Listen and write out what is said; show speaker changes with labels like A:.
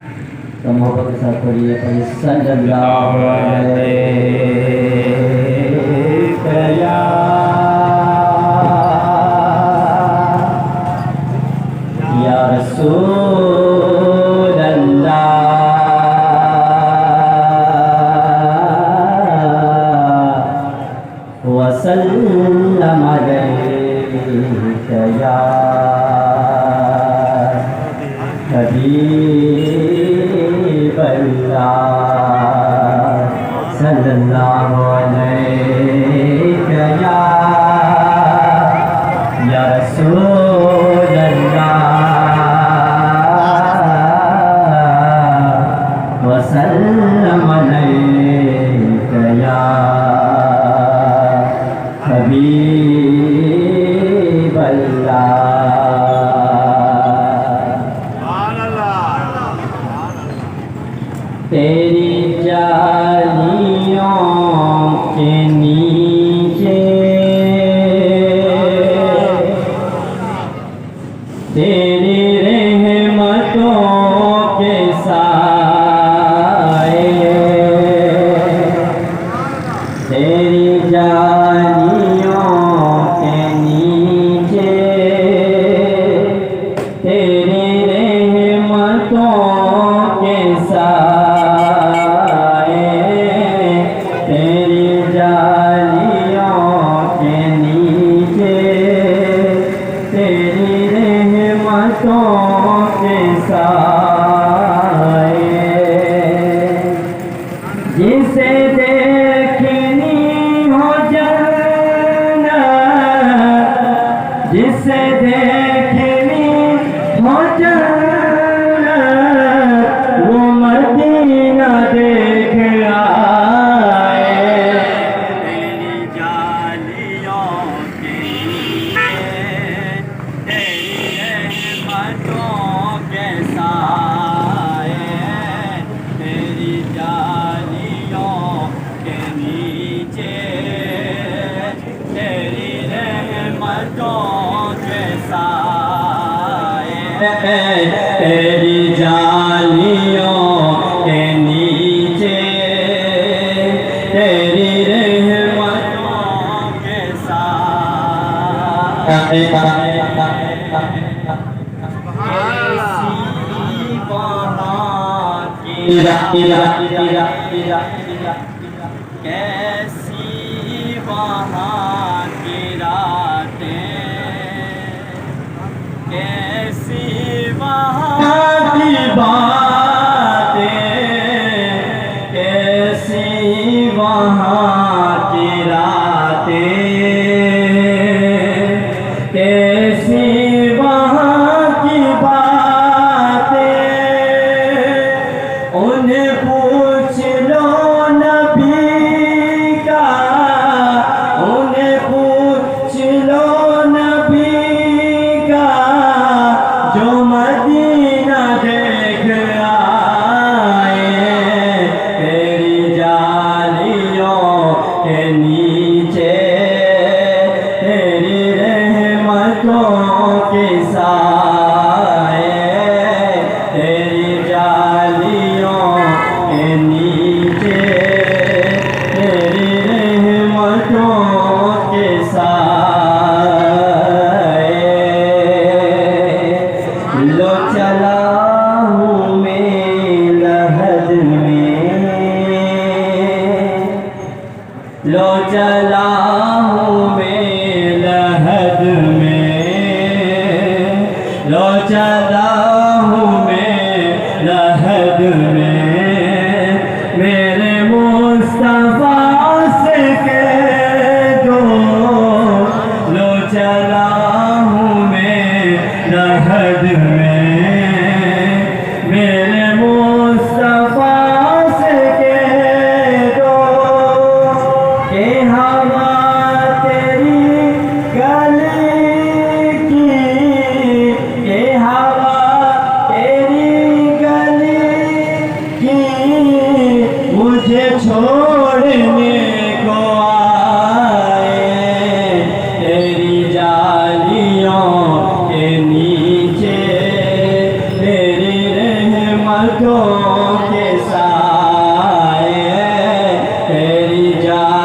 A: تو محبت کے ساتھ پڑھیے صلی اللہ علیہ یا رسول اللہ وسلم علیک یا حبیب اللہ صلی اللہ علیہ یا رسول اللہ وسلم علیک یا حبیب اللہ تیری جالیوں کے نیچے تیری رحمتوں کے سائے تیری جالیوں کے نیچے تیری رحمتوں کے سائے جسے دیکھنی ہو جنت جسے دیکھنی ہو جنت وہ مدینہ دیکھ آئے تیری جالیوں کے نیچے تیری رحمتوں کے سائے تیری جالیوں کے نیچے تیری رحمتوں کے سائے تیری جالیوں کے نیچے تیری رحمتوں کے سائے کیسی وہاں کی راتیں کیسی وہاں کی باتیں کیسی وہاں کی راتیں کیسی وہاں کی باتیں انہیں پوچھ لو نبی کا انہیں پوچھ لو نبی کا جو مدینہ دیکھ پھولوں کے سائے تیری جان